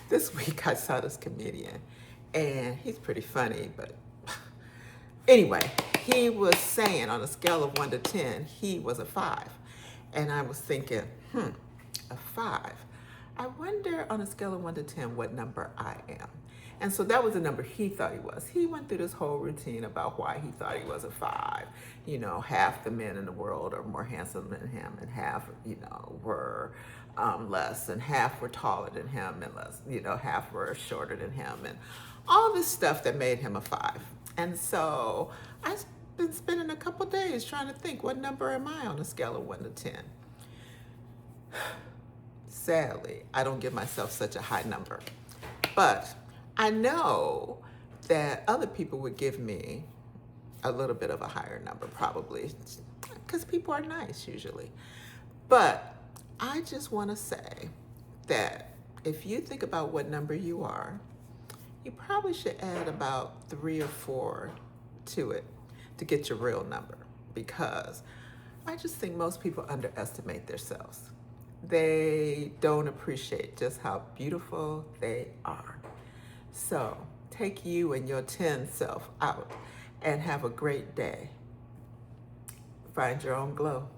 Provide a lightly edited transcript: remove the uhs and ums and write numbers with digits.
This week I saw this comedian, and he's pretty funny, but anyway, he was saying on a scale of 1 to 10, he was a 5. And I was thinking, a 5. I wonder on a scale of 1 to 10 what number I am. And so that was the number he thought he was. He went through this whole routine about why he thought he was a 5. You know, half the men in the world are more handsome than him, and half, were less, and half were taller than him, and less, half were shorter than him, and all this stuff that made him a 5. And so I've been spending a couple days trying to think, what number am I on a scale of 1 to 10? Sadly, I don't give myself such a high number. But I know that other people would give me a little bit of a higher number, probably, because people are nice usually. But I just want to say that if you think about what number you are, you probably should add about 3 or 4 to it to get your real number, because I just think most people underestimate themselves. They don't appreciate just how beautiful they are. So take you and your 10 self out and have a great day. Find your own glow.